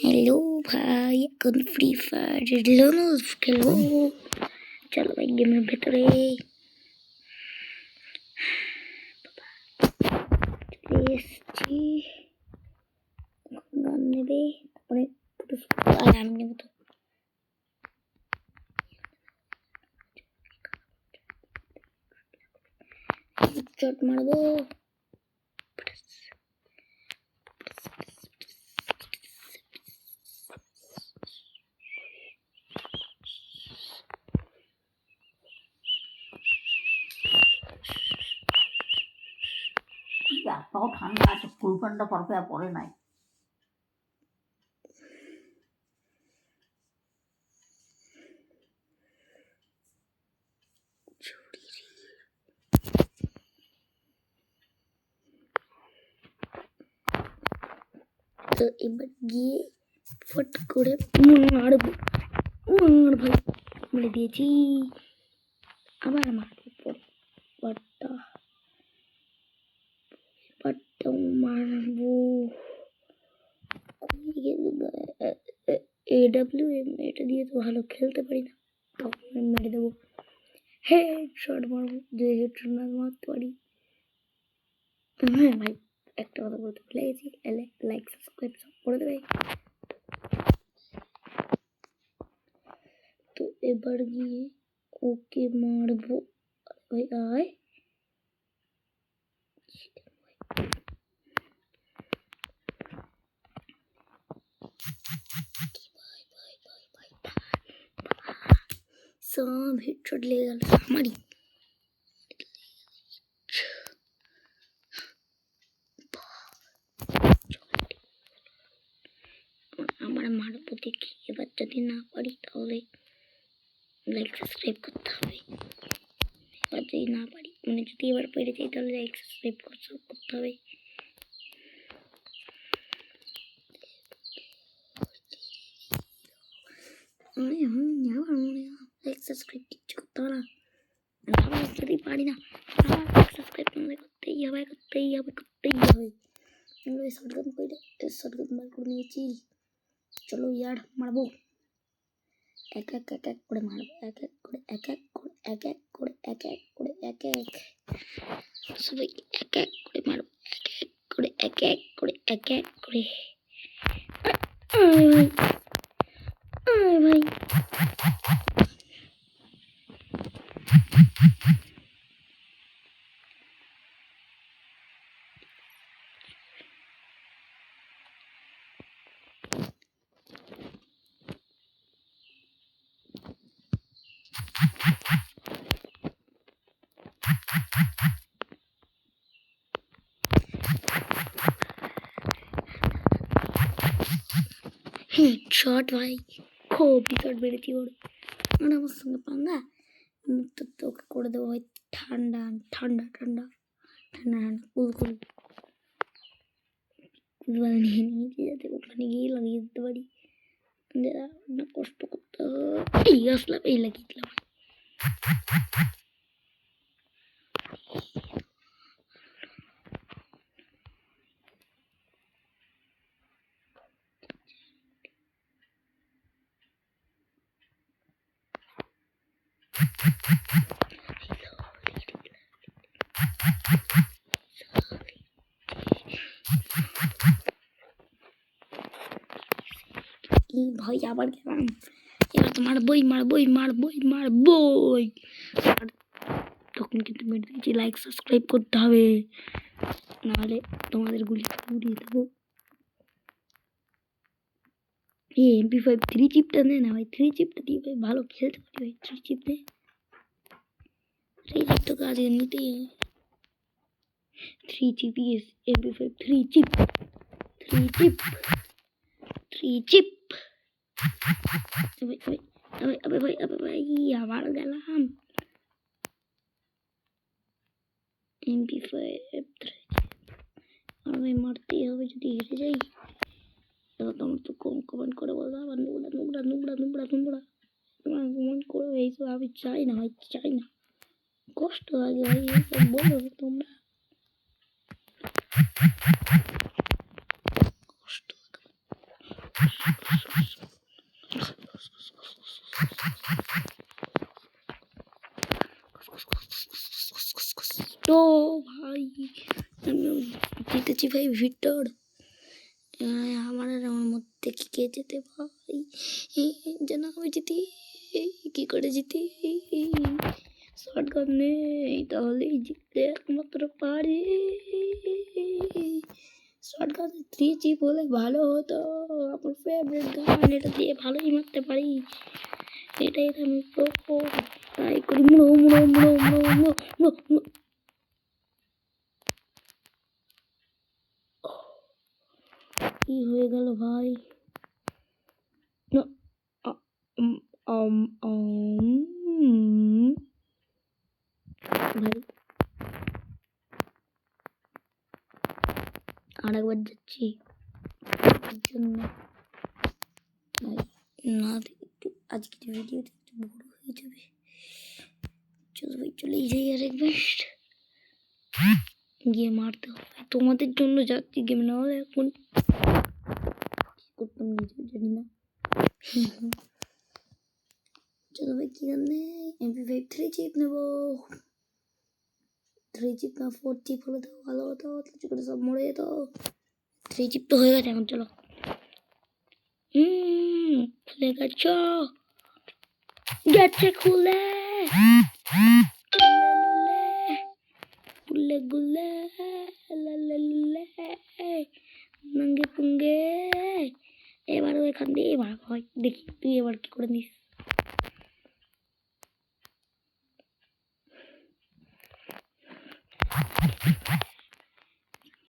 Hello भाई এখন free fire loans খেলবো। চলো ভাই গেমের ভেতরে চলে এসছি। গান নেবে তারপরে আর আমি নেবো তো চট মারবো। এতটাও ঠান্ডা আছে, ফুল প্যান্টটা পরপে পরে নাই। তো এবার গিয়ে ফট করে মারবো। ভাই মেরে দিয়েছি, আবার মারবো পরটা মারবো। AWM এটা দিয়ে তো ভালো খেলতে পারি না, তখন মেরে দেবো। হেডশট মারবো, যে হেডশট না মারতে পারি। হ্যাঁ ভাই একটা কথা বলতে ভুলে গেছি, লাইক সাবস্ক্রাইব সব করে দেবে। তো এবার গিয়ে ওকে মারবো। ভাই আয় सब हेडशॉट ले गल हमारी। আমার মারবো দেখি, এবার যদি না পারি তাহলে লাইক সাবস্ক্রাইব করতে হবে। এবার যদি না পারি মানে যদি এবার পেরে যাই তাহলে লাইক সাবস্ক্রাইব করতে হবে। লাইক সাবস্ক্রাইব কিচ্ছু করতে হবে না, যদি পারি না সাবস্ক্রাইব করতেই হবে করতেই হবে করতেই হবে। শটগান করে শটগান বার করে নিয়েছি। চলো ইয়ার মারবো, এক এক এক এক করে মারবো, এক এক করে এক এক করে এক এক করে এক এক করে এক এক সবাই এক এক করে মারবো, এক এক করে এক এক করে এক এক করে। ভাই হেডশট ভাই, খুব শট মেরেছি ওর। আর আমার সঙ্গে পাঙ্গা তো তোকে করে দেবো ভাই ঠান্ডা ঠান্ডা ঠান্ডা ঠান্ডা ঠান্ডা কুলকুল কুলবাল নিয়ে নিয়েছি যাতে ওখানে গিয়ে লাগিয়ে দিতে পারি। না কষ্ট করতে এই আসলাম, এই লাগিয়ে দিলাম। ভাই আবার গেলাম, এবার তো মারবই মারবই মারবই মারবই। তখন কিন্তু মেরে দিয়েছি, লাইক সাবস্ক্রাইব করতে হবে, নাহলে তোমাদের গুলি উড়িয়ে দেবো। MP5 3 চিপটা নে না ভাই, 3 চিপটা দিয়ে ভাই ভালো খেলতে পারি ভাই। 3 চিপ নে, 3 চিপ তো কাজে নিতেই হবে। 3 chip yes, MP5 3 chip 3 chip 3 chip. আবে ভাই আবার গেলাম। MP5 আমি মারতেই হবে যদি হেরে যাই। এবার তোমার তো কমেন্ট করে বলবো আবার নোংরা নোংরা নোংরা নোংরা নোংরা তোমার কমেন্ট করে এইসব আমি চাই না ভাই, চাই না, কষ্ট লাগে ভাই এইসব বলো তোমরা, কষ্ট জিতেছি ভাই ভিক্টর। আমার আর আমার মধ্যে কি কে যেতে ভাই, যেন আমি জিতি। কি করে জিতি? শর্ট গান নেই, তাহলেই জিততে একমাত্র পারি। শর্ট গান 3 চিপ হলে ভালো হতো, আমার ফেভারিট গান। এটা দিয়ে ভালোই মারতে পারি, এটাই তো আমি ট্রাই করি। মুড়ো মুড়ো মুড়ো মুড়ো মুড়ো মুড়ো মুড়ো। কি হয়ে গেল ভাই? না, আ- উম, আম, আম, ভাই আর একবার যাচ্ছি তার জন্য ভাই। না একটু আজকের ভিডিওটা একটু বড় হয়ে যাবে। চলো ভাই চলেই যাই আর একবার গিয়ে মারতে হবে। তোমাদের জন্য যাচ্ছি গেম, না হলে এখন কি করতাম নিজেও জানি না। চলো ভাই কি জানে MP5 3 চিপ নেবো। 3 চিপ না 4 চিপ হলে তো ভালো হতো, কিছু করে সব মরে যেত। 3 চিপ তো হয়ে গেছে এখন, চলো। খুলে গেছো, গেছে খুলে গুলে গুলে লালে লুলে নঙ্গে পুঙ্গে। এবার এখান দিয়ে এবার হয় দেখি তুই এবার কি করে নিস।